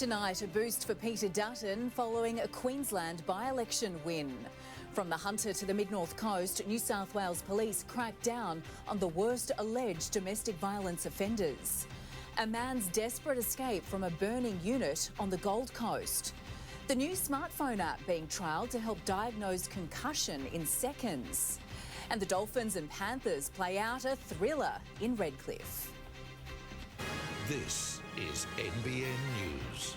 Tonight, a boost for Peter Dutton following a Queensland by-election win. From the Hunter to the mid-north coast, New South Wales police cracked down on the worst alleged domestic violence offenders. A man's desperate escape from a burning unit on the Gold Coast. The new smartphone app being trialled to help diagnose concussion in seconds. And the Dolphins and Panthers play out a thriller in Redcliffe. This is NBN News.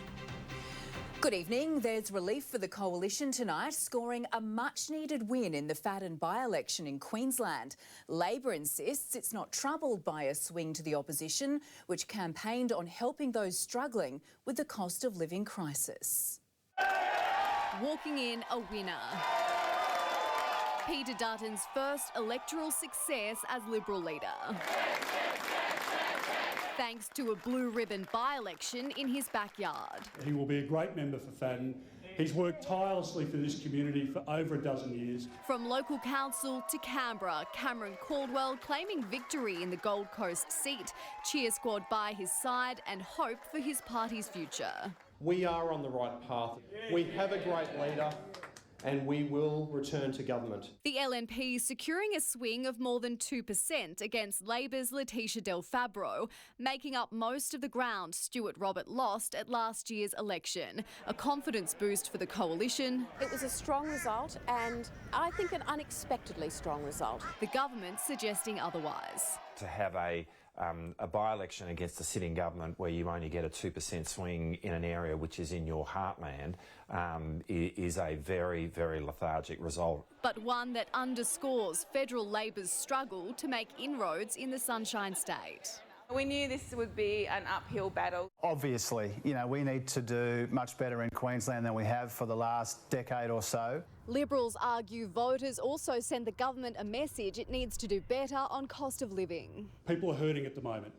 Good evening. There's relief for the Coalition tonight, scoring a much-needed win in the Fadden by-election in Queensland. Labor insists it's not troubled by a swing to the opposition, which campaigned on helping those struggling with the cost of living crisis. Walking in a winner. Peter Dutton's first electoral success as Liberal leader. Thanks to a blue ribbon by-election in his backyard. He will be a great member for Fadden. He's worked tirelessly for this community for over a dozen years. From local council to Canberra, Cameron Caldwell claiming victory in the Gold Coast seat, cheer squad by his side and hope for his party's future. We are on the right path. We have a great leader, and we will return to government. The LNP securing a swing of more than 2% against Labor's Letitia Del Fabro, making up most of the ground Stuart Robert lost at last year's election. A confidence boost for the Coalition. It was a strong result, and I think an unexpectedly strong result. The government suggesting otherwise. To have a by-election against a sitting government where you only get a 2% swing in an area which is in your heartland is a very, very lethargic result. But one that underscores federal Labor's struggle to make inroads in the Sunshine State. We knew this would be an uphill battle. Obviously, we need to do much better in Queensland than we have for the last decade or so. Liberals argue voters also send the government a message it needs to do better on cost of living. People are hurting at the moment,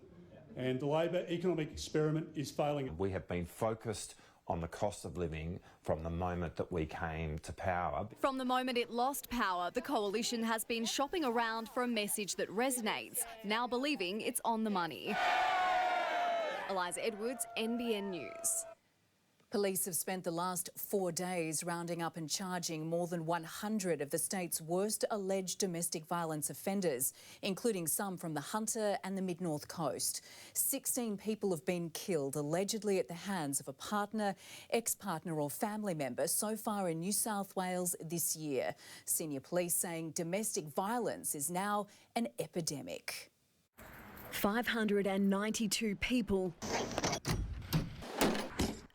and the Labor economic experiment is failing. We have been focused on the cost of living from the moment that we came to power. From the moment it lost power, the Coalition has been shopping around for a message that resonates, now believing it's on the money. Eliza Edwards, NBN News. Police have spent the last 4 days rounding up and charging more than 100 of the state's worst alleged domestic violence offenders, including some from the Hunter and the mid-north coast. 16 people have been killed, allegedly at the hands of a partner, ex-partner or family member so far in New South Wales this year. Senior police saying domestic violence is now an epidemic. 592 people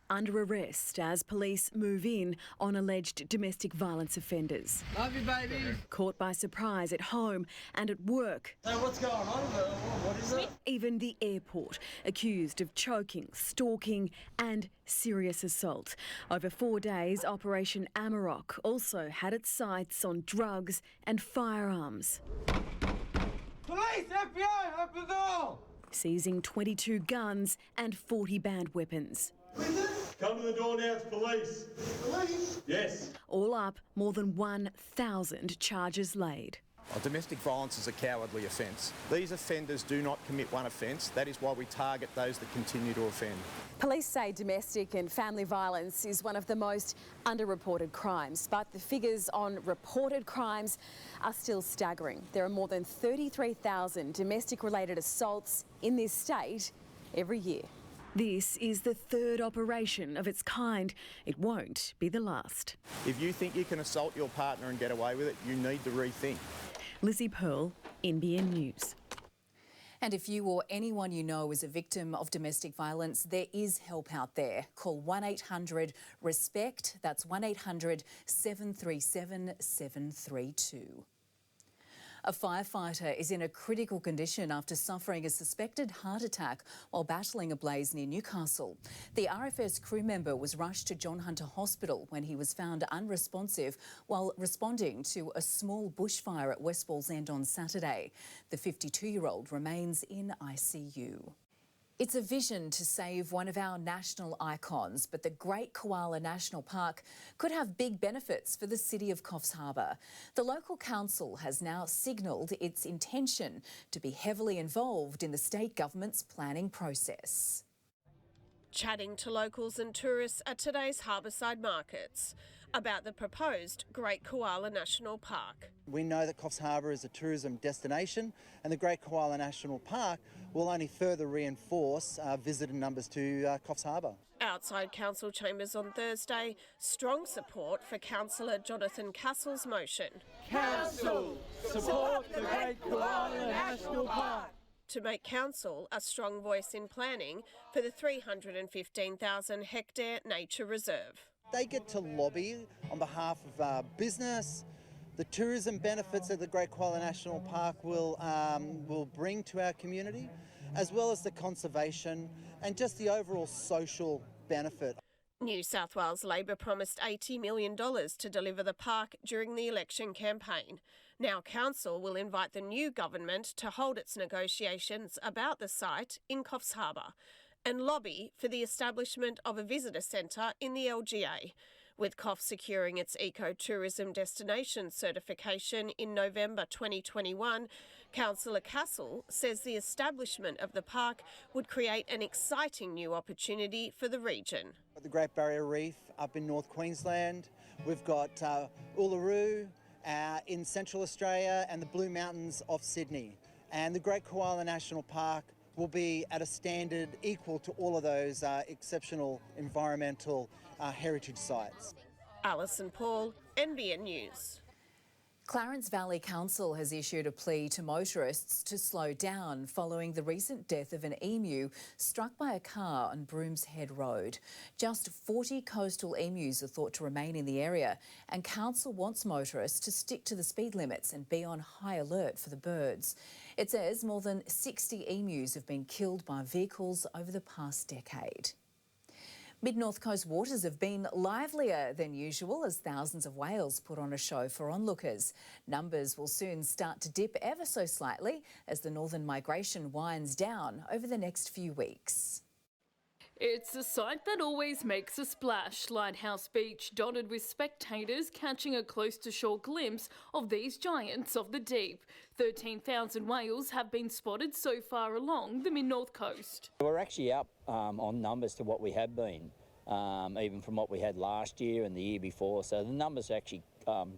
under arrest as police move in on alleged domestic violence offenders. Love you, baby. Caught by surprise at home and at work. So what's going on? What is it? Even the airport, accused of choking, stalking and serious assault. Over 4 days, Operation Amarok also had its sights on drugs and firearms. Police! FBI! Open the door! Seizing 22 guns and 40 banned weapons. Come to the door now, it's police. Police? Yes. All up, more than 1,000 charges laid. Domestic violence is a cowardly offence. These offenders do not commit one offence. That is why we target those that continue to offend. Police say domestic and family violence is one of the most underreported crimes, but the figures on reported crimes are still staggering. There are more than 33,000 domestic-related assaults in this state every year. This is the third operation of its kind. It won't be the last. If you think you can assault your partner and get away with it, you need to rethink. Lizzie Pearl, NBN News. And if you or anyone you know is a victim of domestic violence, there is help out there. Call 1-800-RESPECT. That's 1-800-737-732. A firefighter is in a critical condition after suffering a suspected heart attack while battling a blaze near Newcastle. The RFS crew member was rushed to John Hunter Hospital when he was found unresponsive while responding to a small bushfire at West Wallsend on Saturday. The 52-year-old remains in ICU. It's a vision to save one of our national icons, but the Great Koala National Park could have big benefits for the city of Coffs Harbour. The local council has now signalled its intention to be heavily involved in the state government's planning process. chatting to locals and tourists at today's harbourside markets about the proposed Great Koala National Park. We know that Coffs Harbour is a tourism destination, and the Great Koala National Park will only further reinforce visitor numbers to Coffs Harbour. Outside council chambers on Thursday, strong support for Councillor Jonathan Castle's motion. Council, support the Great Koala National Park. To make council a strong voice in planning for the 315,000 hectare nature reserve. They get to lobby on behalf of business, the tourism benefits that the Great Koala National Park will bring to our community, as well as the conservation and just the overall social benefit. New South Wales Labor promised $80 million to deliver the park during the election campaign. Now Council will invite the new government to hold its negotiations about the site in Coffs Harbour and lobby for the establishment of a visitor centre in the LGA, with Coffs securing its ecotourism destination certification in November 2021. Councillor Castle says the establishment of the park would create an exciting new opportunity for the region. The Great Barrier Reef up in North Queensland, we've got Uluru in Central Australia and the Blue Mountains off Sydney. And the Great Koala National Park will be at a standard equal to all of those exceptional environmental heritage sites. Alison Paul, NBN News. Clarence Valley Council has issued a plea to motorists to slow down following the recent death of an emu struck by a car on Brooms Head Road. Just 40 coastal emus are thought to remain in the area, and Council wants motorists to stick to the speed limits and be on high alert for the birds. It says more than 60 emus have been killed by vehicles over the past decade. Mid-North Coast waters have been livelier than usual as thousands of whales put on a show for onlookers. Numbers will soon start to dip ever so slightly as the northern migration winds down over the next few weeks. It's a sight that always makes a splash. Lighthouse Beach dotted with spectators catching a close-to-shore glimpse of these giants of the deep. 13,000 whales have been spotted so far along the mid-north coast. We're actually up on numbers to what we have been, even from what we had last year and the year before. So the numbers are actually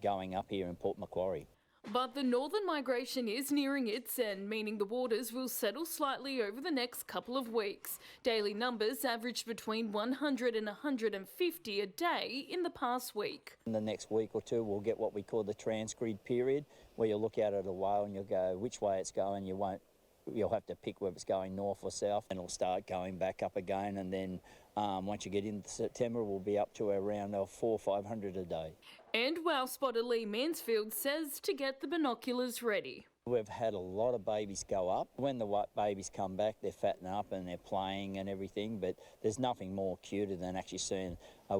going up here in Port Macquarie. But the northern migration is nearing its end, meaning the waters will settle slightly over the next couple of weeks. Daily numbers averaged between 100 and 150 a day in the past week. In the next week or two, we'll get what we call the transgrid period, where you'll look out at a whale and you'll go which way it's going. You'll have to pick whether it's going north or south, and it'll start going back up again. And then once you get into September, we'll be up to around 400 or 500 a day. And whale spotter Lee Mansfield says to get the binoculars ready. We've had a lot of babies go up. When the babies come back, they're fattening up and they're playing and everything, but there's nothing more cuter than actually seeing a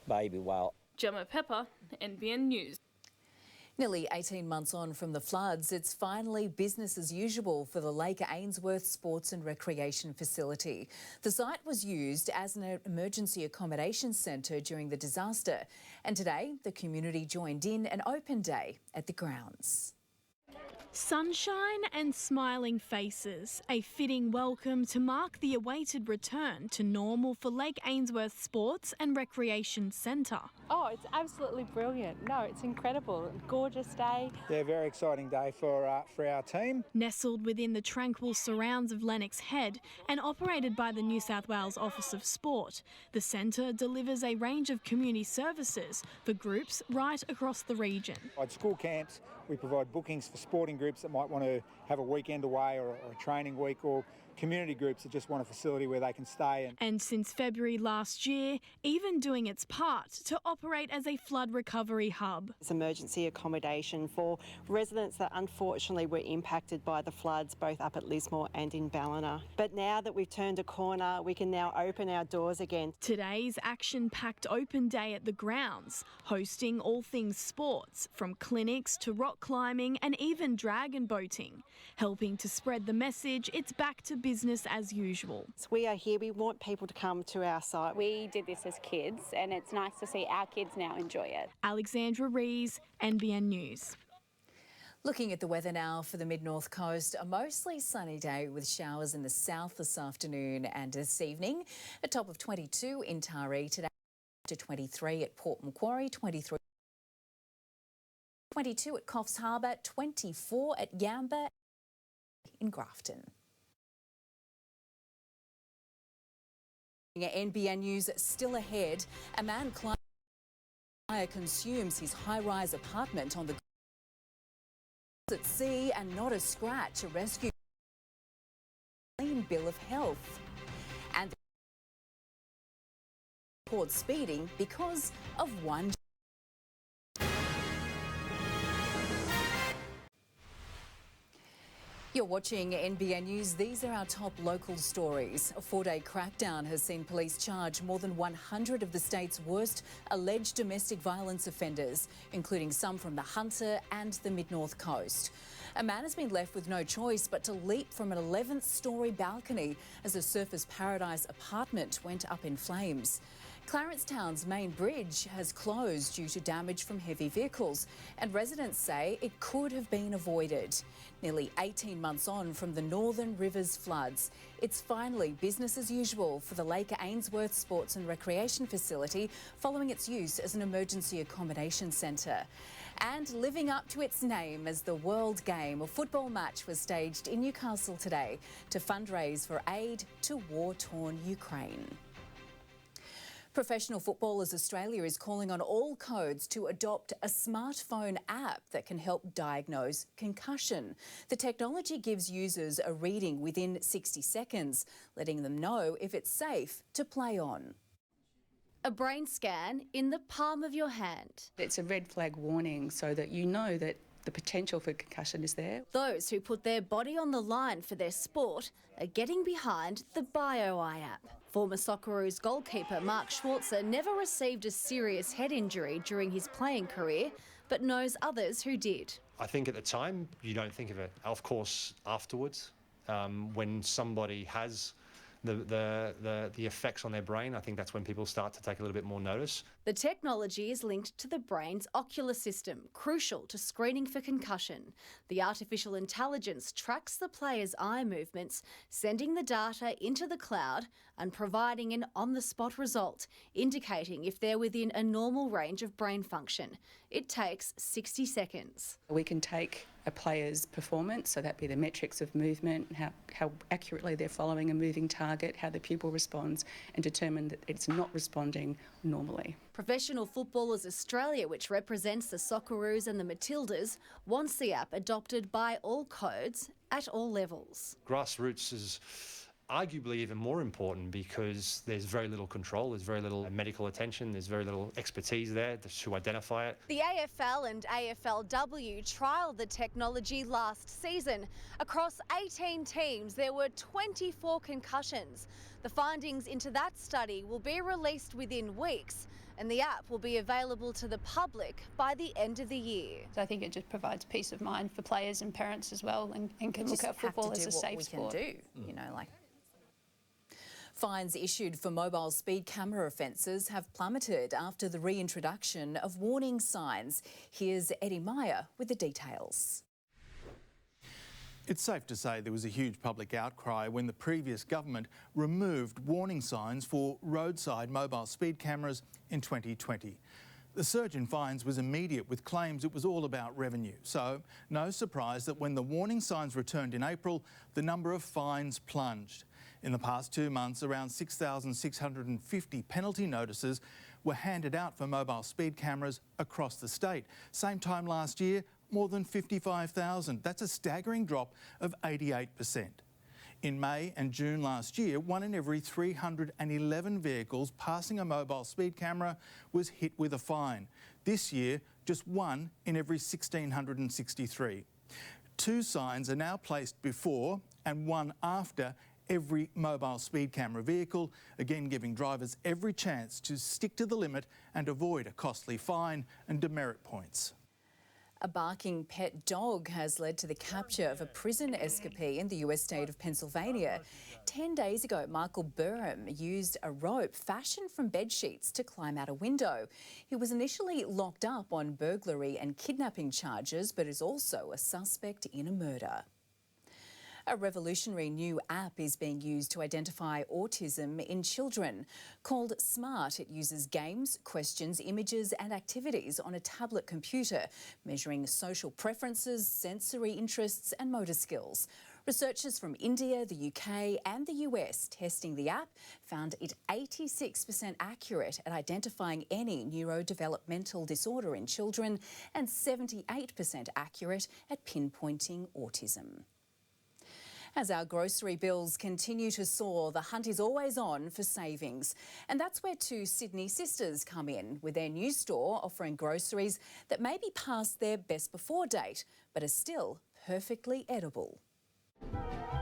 baby whale. Gemma Pepper, NBN News. Nearly 18 months on from the floods, it's finally business as usual for the Lake Ainsworth Sports and Recreation Facility. The site was used as an emergency accommodation centre during the disaster, and today the community joined in an open day at the grounds. Sunshine and smiling faces, a fitting welcome to mark the awaited return to normal for Lake Ainsworth Sports and Recreation Centre. Oh, it's absolutely brilliant. No, it's incredible. Gorgeous day. Yeah, very exciting day for our team. Nestled within the tranquil surrounds of Lennox Head and operated by the New South Wales Office of Sport, the centre delivers a range of community services for groups right across the region. At school camps, we provide bookings for sporting groups that might want to have a weekend away or a training week, or community groups that just want a facility where they can stay. And since February last year, even doing its part to operate as a flood recovery hub. It's emergency accommodation for residents that unfortunately were impacted by the floods both up at Lismore and in Ballina. But now that we've turned a corner, we can now open our doors again. Today's action-packed open day at the grounds, hosting all things sports, from clinics to rock climbing and even dragon boating, helping to spread the message it's back to business as usual. So we are here, we want people to come to our site. We did this as kids and it's nice to see our kids now enjoy it. Alexandra Rees, NBN News. Looking at the weather now for the mid-north coast, a mostly sunny day with showers in the south this afternoon and this evening. A top of 22 in Taree today, to 23 at Port Macquarie, 22 at Coffs Harbour, 24 at Yamba in Grafton. NBN news still ahead. A man climbed consumes his high-rise apartment on the at sea and not a scratch. A rescue clean bill of health. And report speeding because of one. You're watching NBN News. These are our top local stories. A 4-day crackdown has seen police charge more than 100 of the state's worst alleged domestic violence offenders, including some from the Hunter and the Mid-North Coast. A man has been left with no choice but to leap from an 11th-storey balcony as a Surfers Paradise apartment went up in flames. Clarence Town's main bridge has closed due to damage from heavy vehicles, and residents say it could have been avoided. Nearly 18 months on from the Northern Rivers floods, it's finally business as usual for the Lake Ainsworth Sports and Recreation Facility following its use as an emergency accommodation centre. And living up to its name as the World Game, a football match was staged in Newcastle today to fundraise for aid to war-torn Ukraine. Professional Footballers Australia is calling on all codes to adopt a smartphone app that can help diagnose concussion. The technology gives users a reading within 60 seconds, letting them know if it's safe to play on. A brain scan in the palm of your hand. It's a red flag warning so that you know that the potential for concussion is there. Those who put their body on the line for their sport are getting behind the BioEye app. Former Socceroos goalkeeper Mark Schwarzer never received a serious head injury during his playing career, but knows others who did. I think at the time you don't think of it. Of course, afterwards, when somebody has the effects on their brain, I think that's when people start to take a little bit more notice. The technology is linked to the brain's ocular system, crucial to screening for concussion. The artificial intelligence tracks the player's eye movements, sending the data into the cloud and providing an on-the-spot result, indicating if they're within a normal range of brain function. It takes 60 seconds. We can take a player's performance, so that be the metrics of movement, how accurately they're following a moving target, how the pupil responds, and determine that it's not responding normally. Professional Footballers Australia, which represents the Socceroos and the Matildas, wants the app adopted by all codes at all levels. Grassroots is arguably even more important because there's very little control, there's very little medical attention, there's very little expertise there to identify it. The AFL and AFLW trialled the technology last season. Across 18 teams, there were 24 concussions. The findings into that study will be released within weeks, and the app will be available to the public by the end of the year. So I think it just provides peace of mind for players and parents as well, and can look at football as a safe sport. You know, like. Fines issued for mobile speed camera offences have plummeted after the reintroduction of warning signs. Here's Eddie Meyer with the details. It's safe to say there was a huge public outcry when the previous government removed warning signs for roadside mobile speed cameras in 2020. The surge in fines was immediate, with claims it was all about revenue. So, no surprise that when the warning signs returned in April, the number of fines plunged. In the past 2 months, around 6,650 penalty notices were handed out for mobile speed cameras across the state. Same time last year, more than 55,000. That's a staggering drop of 88%. In May and June last year, 1 in every 311 vehicles passing a mobile speed camera was hit with a fine. This year, just 1 in every 1,663. 2 signs are now placed before and 1 after every mobile speed camera vehicle, again giving drivers every chance to stick to the limit and avoid a costly fine and demerit points. A barking pet dog has led to the capture of a prison escapee in the US state of Pennsylvania. 10 days ago, Michael Burham used a rope fashioned from bedsheets to climb out a window. He was initially locked up on burglary and kidnapping charges, but is also a suspect in a murder. A revolutionary new app is being used to identify autism in children. Called Smart, it uses games, questions, images and activities on a tablet computer, measuring social preferences, sensory interests and motor skills. Researchers from India, the UK and the US testing the app found it 86% accurate at identifying any neurodevelopmental disorder in children and 78% accurate at pinpointing autism. As our grocery bills continue to soar, the hunt is always on for savings. And that's where two Sydney sisters come in, with their new store offering groceries that may be past their best before date, but are still perfectly edible.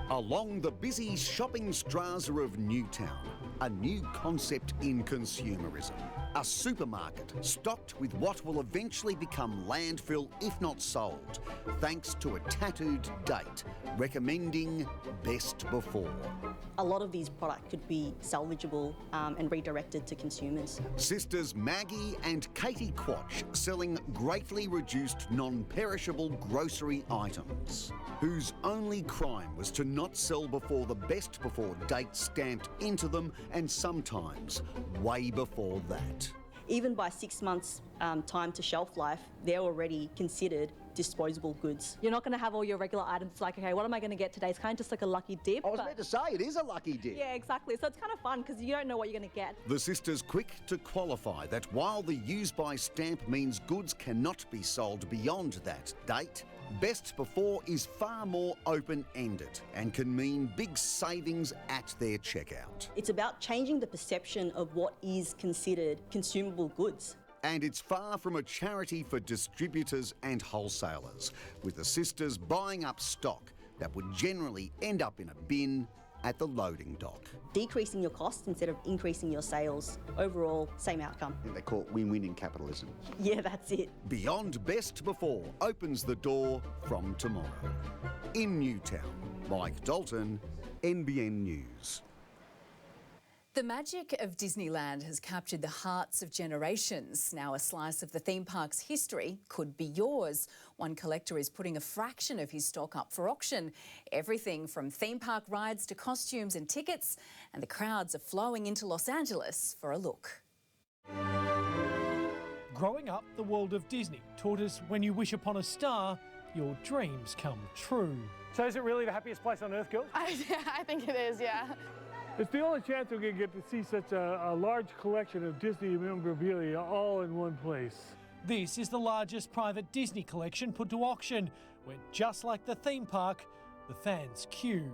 Along the busy shopping straza of Newtown, a new concept in consumerism. A supermarket stocked with what will eventually become landfill if not sold, thanks to a tattooed date recommending best before. A lot of these products could be salvageable and redirected to consumers. Sisters Maggie and Katie Quatch selling greatly reduced non-perishable grocery items, whose only crime was to not sell before the best before date stamped into them, and sometimes way before that. Even by 6 months time to shelf life, they're already considered disposable goods. You're not going to have all your regular items like, okay, what am I going to get today? It's kind of just like a lucky dip. I was about to say, it is a lucky dip. Yeah, exactly. So it's kind of fun because you don't know what you're going to get. The sisters quick to qualify that while the use by stamp means goods cannot be sold beyond that date, best before is far more open-ended and can mean big savings at their checkout. It's about changing the perception of what is considered consumable goods. And it's far from a charity for distributors and wholesalers, with the sisters buying up stock that would generally end up in a bin at the loading dock. Decreasing your costs instead of increasing your sales. Overall, same outcome. And they call it win-win in capitalism. Yeah, that's it. Beyond Best Before opens the door from tomorrow. In Newtown, Mike Dalton, NBN News. The magic of Disneyland has captured the hearts of generations. Now a slice of the theme park's history could be yours. One collector is putting a fraction of his stock up for auction. Everything from theme park rides to costumes and tickets, and the crowds are flowing into Los Angeles for a look. Growing up, the world of Disney taught us when you wish upon a star, your dreams come true. So is it really the happiest place on earth, girls? I think it is, yeah. It's the only chance we're going to get to see such a large collection of Disney memorabilia all in one place. This is the largest private Disney collection put to auction, where just like the theme park, the fans queue.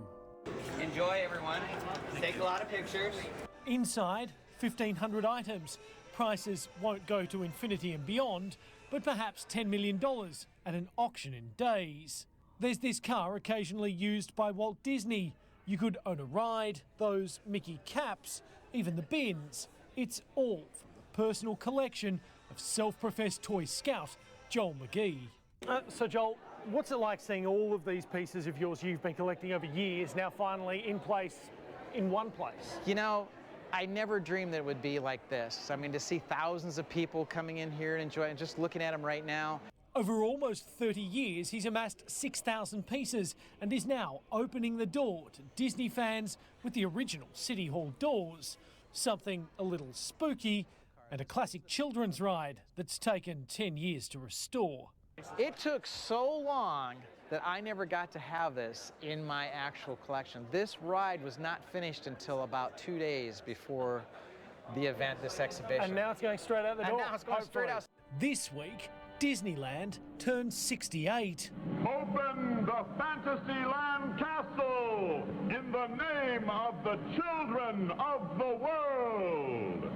Enjoy, everyone. Take a lot of pictures. Inside, 1,500 items. Prices won't go to infinity and beyond, but perhaps $10 million at an auction in days. There's this car occasionally used by Walt Disney. You could own a ride, those Mickey caps, even the bins. It's all from the personal collection of self-professed toy scout Joel McGee. So Joel, what's it like seeing all of these pieces of yours you've been collecting over years now finally in place, in one place? You know, I never dreamed that it would be like this. I mean, to see thousands of people coming in here and enjoying, just looking at them right now. Over almost 30 years, he's amassed 6,000 pieces and is now opening the door to Disney fans with the original City Hall doors. Something a little spooky and a classic children's ride that's taken 10 years to restore. It took so long that I never got to have this in my actual collection. This ride was not finished until about 2 days before the event, this exhibition. And now it's going straight out the door. And now it's going straight out. This week, Disneyland turned 68. Open the Fantasyland Castle in the name of the children of the world.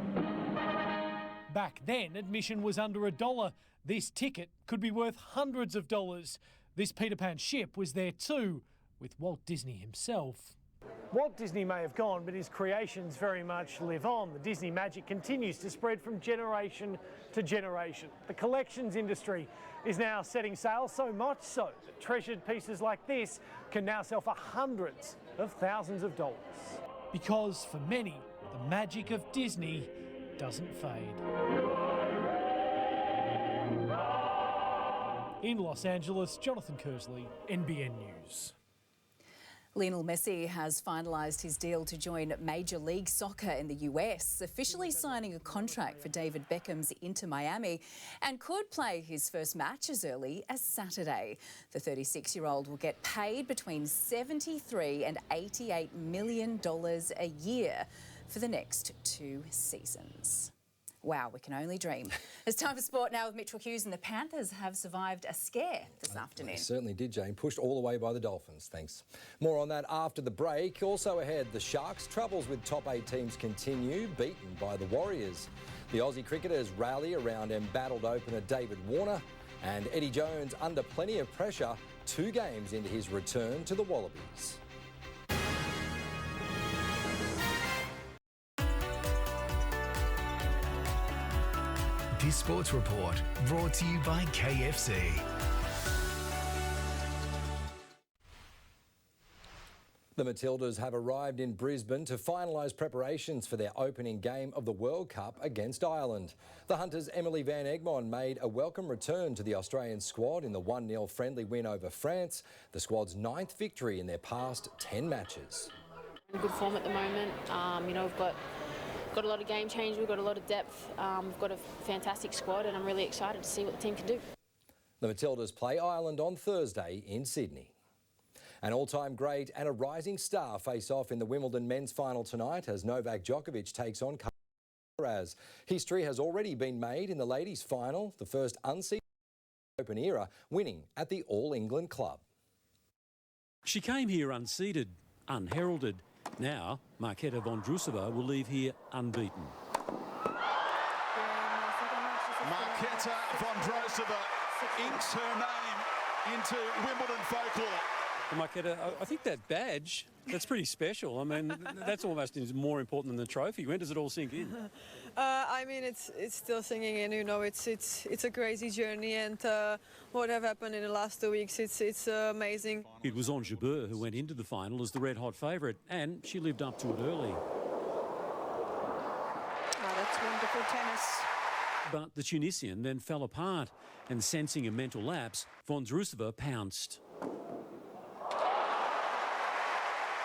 Back then, admission was under $1. This ticket could be worth hundreds of dollars. This Peter Pan ship was there too, with Walt Disney himself. Walt Disney may have gone, but his creations very much live on. The Disney magic continues to spread from generation to generation. The collections industry is now setting sail, so much so that treasured pieces like this can now sell for hundreds of thousands of dollars. Because for many, the magic of Disney doesn't fade. In Los Angeles, Jonathan Kersley, NBN News. Lionel Messi has finalised his deal to join Major League Soccer in the US, officially signing a contract for David Beckham's Inter Miami, and could play his first match as early as Saturday. The 36-year-old will get paid between $73 and $88 million a year for the next 2 seasons. Wow, we can only dream. It's time for sport now with Mitchell Hughes, and the Panthers have survived a scare this afternoon. They certainly did, Jane. Pushed all the way by the Dolphins. Thanks. More on that after the break. Also ahead, the Sharks' troubles with top 8 teams continue, beaten by the Warriors. The Aussie cricketers rally around embattled opener David Warner, and Eddie Jones under plenty of pressure 2 games into his return to the Wallabies. This Sports Report brought to you by KFC. The Matildas have arrived in Brisbane to finalise preparations for their opening game of the World Cup against Ireland. The Hunters' Emily Van Egmond made a welcome return to the Australian squad in the 1-0 friendly win over France, the squad's 9th victory in their past 10 matches. Good form at the moment. We've got a lot of game change, we've got a lot of depth, we've got a fantastic squad, and I'm really excited to see what the team can do. The Matildas play Ireland on Thursday in Sydney. An all-time great and a rising star face off in the Wimbledon men's final tonight as Novak Djokovic takes on Alcaraz. History has already been made in the ladies' final, the first unseeded Open era, winning at the All England Club. She came here unseeded, unheralded. Now, Marketa Vondrousova will leave here unbeaten. Marketa Vondrousova inks her name into Wimbledon folklore. Well, Marketa, I think that badge, that's pretty special. I mean, that's almost more important than the trophy. When does it all sink in? It's still sinking in. It's a crazy journey, and what have happened in the last 2 weeks, it's amazing. It was Ons Jabeur who went into the final as the red-hot favourite, and she lived up to it early. Oh, that's wonderful tennis. But the Tunisian then fell apart, and sensing a mental lapse, Vondrousova pounced.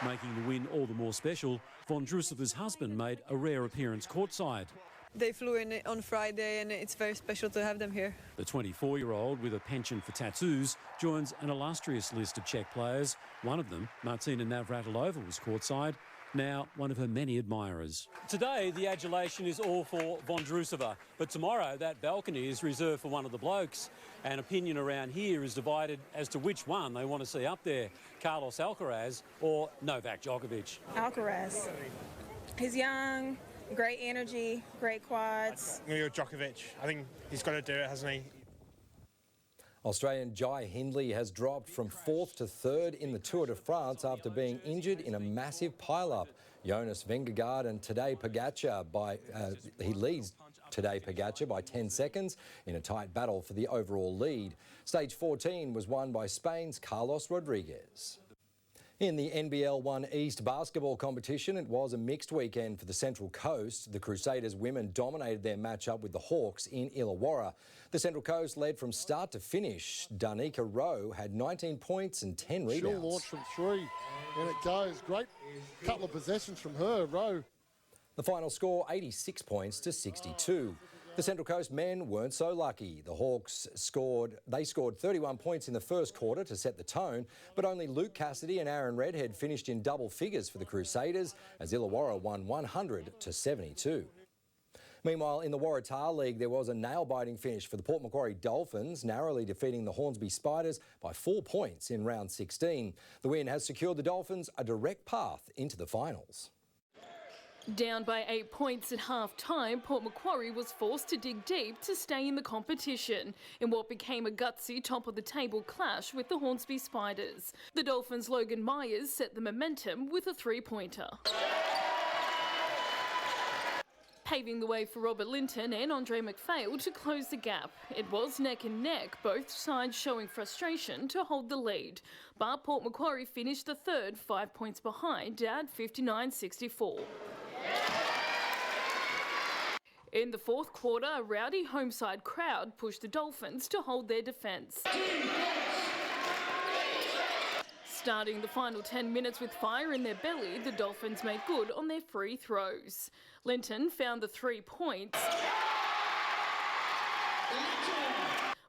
Making the win all the more special, Vondrousova's husband made a rare appearance courtside. They flew in on Friday, and it's very special to have them here. The 24-year-old with a penchant for tattoos joins an illustrious list of Czech players. One of them, Martina Navratilova, was courtside, now one of her many admirers. Today, the adulation is all for Vondrousova, but tomorrow that balcony is reserved for one of the blokes. And opinion around here is divided as to which one they want to see up there, Carlos Alcaraz or Novak Djokovic. Alcaraz. He's young, great energy, great quads. I'm going to go Djokovic. I think he's got to do it, hasn't he? Australian Jai Hindley has dropped from 4th to 3rd in the Tour de France after being injured in a massive pile-up. Jonas Vingegaard and Tadej Pogacar he leads Tadej Pogacar by 10 seconds in a tight battle for the overall lead. Stage 14 was won by Spain's Carlos Rodriguez. In the NBL 1 East basketball competition, it was a mixed weekend for the Central Coast. The Crusaders women dominated their matchup with the Hawks in Illawarra. The Central Coast led from start to finish. Danica Rowe had 19 points and 10 rebounds. She'll launch from 3, and it goes. Great couple of possessions from her, Rowe. The final score, 86 points to 62. The Central Coast men weren't so lucky. The Hawks scored 31 points in the first quarter to set the tone, but only Luke Cassidy and Aaron Redhead finished in double figures for the Crusaders as Illawarra won 100 to 72. Meanwhile, in the Waratah League, there was a nail-biting finish for the Port Macquarie Dolphins, narrowly defeating the Hornsby Spiders by 4 points in round 16. The win has secured the Dolphins a direct path into the finals. Down by 8 points at half-time, Port Macquarie was forced to dig deep to stay in the competition in what became a gutsy top-of-the-table clash with the Hornsby Spiders. The Dolphins' Logan Myers set the momentum with a three-pointer, paving the way for Robert Linton and Andre McPhail to close the gap. It was neck and neck, both sides showing frustration to hold the lead. But Port Macquarie finished the third 5 points behind at 59-64. In the fourth quarter, a rowdy home-side crowd pushed the Dolphins to hold their defence. Starting the final 10 minutes with fire in their belly, the Dolphins made good on their free throws. Linton found the 3 points.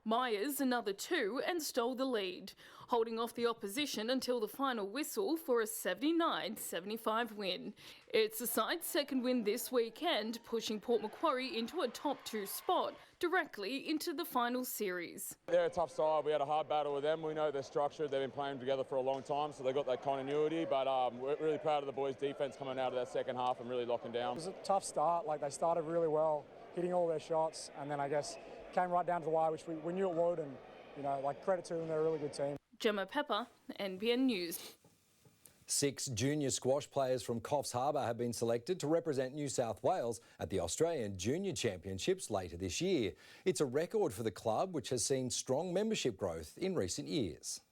Myers another 2 and stole the lead, holding off the opposition until the final whistle for a 79-75 win. It's the side's second win this weekend, pushing Port Macquarie into a top 2 spot directly into the final series. They're a tough side. We had a hard battle with them. We know they're structured. They've been playing together for a long time, so they've got that continuity. But we're really proud of the boys' defence coming out of that second half and really locking down. It was a tough start. Like, they started really well, hitting all their shots, and then I guess came right down to the wire, which we knew it would, and, you know, like, credit to them, they're a really good team. Gemma Pepper, NBN News. 6 junior squash players from Coffs Harbour have been selected to represent New South Wales at the Australian Junior Championships later this year. It's a record for the club, which has seen strong membership growth in recent years.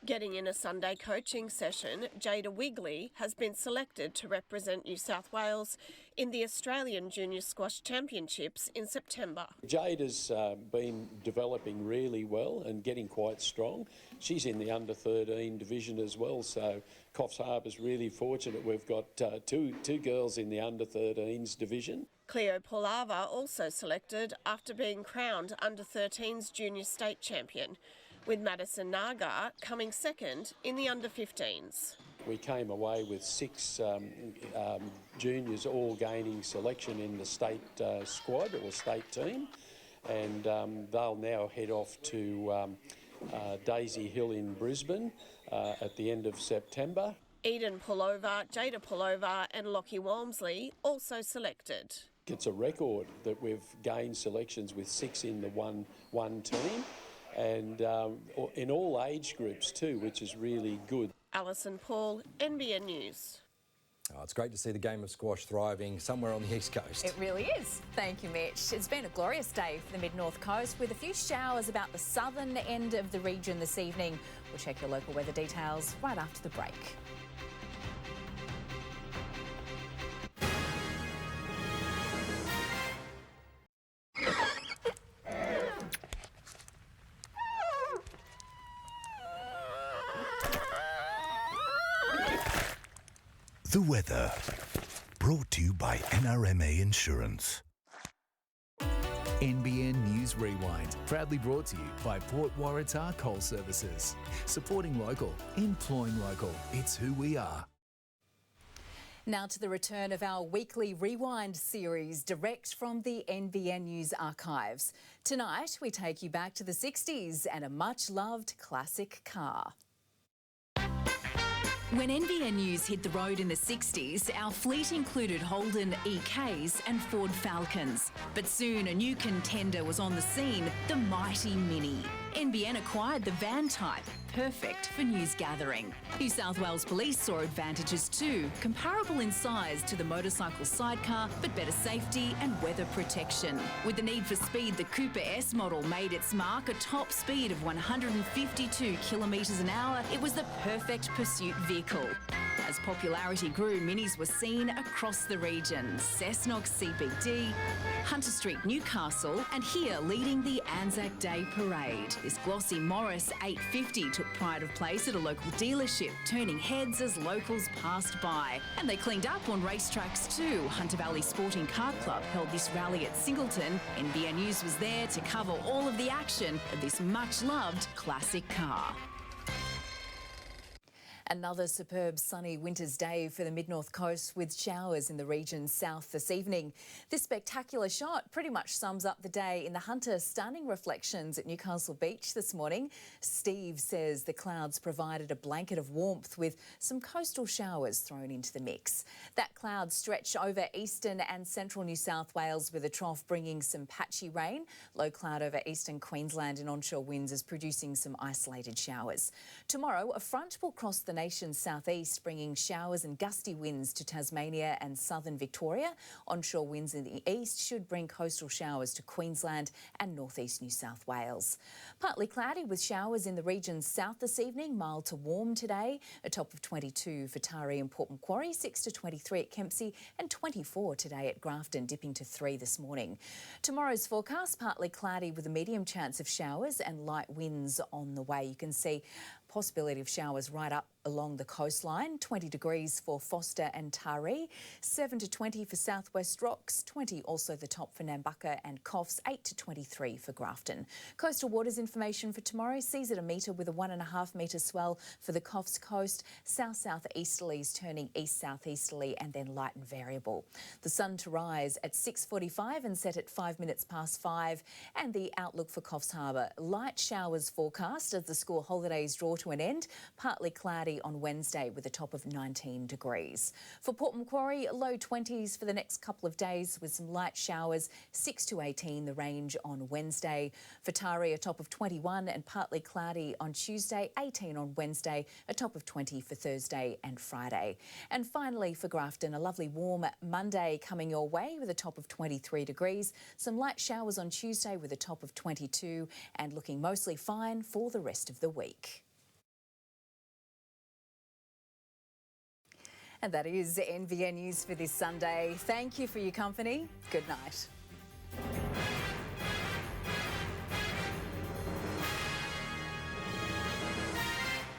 Getting in a Sunday coaching session, Jada Wigley has been selected to represent New South Wales in the Australian Junior Squash Championships in September. Jada's been developing really well and getting quite strong. She's in the under-13 division as well, so Coffs Harbour's really fortunate. We've got two girls in the under-13s division. Cleo Paulava also selected after being crowned under-13s junior state champion, with Madison Nagar coming second in the under-15s. We came away with 6 juniors all gaining selection in the state squad or state team, and they'll now head off to Daisy Hill in Brisbane at the end of September. Eden Pullover, Jada Pullover and Lockie Walmsley also selected. It's a record that we've gained selections with 6 in the one team, and in all age groups too, which is really good. Alison Paul, NBN News. Oh, it's great to see the game of squash thriving somewhere on the East Coast. It really is. Thank you, Mitch. It's been a glorious day for the mid-north coast with a few showers about the southern end of the region this evening. We'll check your local weather details right after the break. The weather, brought to you by NRMA Insurance. NBN News Rewind, proudly brought to you by Port Waratah Coal Services. Supporting local, employing local. It's who we are. Now to the return of our weekly Rewind series, direct from the NBN News archives. Tonight, we take you back to the 60s and a much-loved classic car. When NBN News hit the road in the 60s, our fleet included Holden EKs and Ford Falcons. But soon a new contender was on the scene, the mighty Mini. NBN acquired the van type, perfect for news gathering. New South Wales Police saw advantages too, comparable in size to the motorcycle sidecar, but better safety and weather protection. With the need for speed, the Cooper S model made its mark, a top speed of 152 kilometres an hour. It was the perfect pursuit vehicle. As popularity grew, Minis were seen across the region. Cessnock CBD, Hunter Street, Newcastle, and here leading the Anzac Day Parade. This glossy Morris 850 took pride of place at a local dealership, turning heads as locals passed by. And they cleaned up on racetracks too. Hunter Valley Sporting Car Club held this rally at Singleton. NBN News was there to cover all of the action of this much-loved classic car. Another superb sunny winter's day for the mid-north coast with showers in the region south this evening. This spectacular shot pretty much sums up the day in the Hunter. Stunning reflections at Newcastle Beach this morning. Steve says the clouds provided a blanket of warmth with some coastal showers thrown into the mix. That cloud stretched over eastern and central New South Wales with a trough bringing some patchy rain. Low cloud over eastern Queensland and onshore winds is producing some isolated showers. Tomorrow, a front will cross the nation's southeast, bringing showers and gusty winds to Tasmania and southern Victoria. Onshore winds in the east should bring coastal showers to Queensland and northeast New South Wales. Partly cloudy with showers in the region south this evening, mild to warm today. A top of 22 for Taree and Port Macquarie, 6 to 23 at Kempsey and 24 today at Grafton, dipping to 3 this morning. Tomorrow's forecast, partly cloudy with a medium chance of showers and light winds on the way. You can see possibility of showers right up along the coastline. 20 degrees for Foster and Taree, 7 to 20 for Southwest Rocks, 20 also the top for Nambucca and Coffs, 8 to 23 for Grafton. Coastal waters information for tomorrow sees at a metre with a 1.5 metre swell for the Coffs coast. South-southeasterlies turning east-southeasterly and then light and variable. The sun to rise at 6:45 and set at 5 minutes past 5. And the outlook for Coffs Harbour. Light showers forecast as the school holidays draw to an end. Partly cloudy on Wednesday with a top of 19 degrees. For Port Macquarie, low 20s for the next couple of days with some light showers, 6 to 18 the range on Wednesday. For Taree, a top of 21 and partly cloudy on Tuesday, 18 on Wednesday, a top of 20 for Thursday and Friday. And finally for Grafton, a lovely warm Monday coming your way with a top of 23 degrees. Some light showers on Tuesday with a top of 22 and looking mostly fine for the rest of the week. And that is NBN News for this Sunday. Thank you for your company. Good night.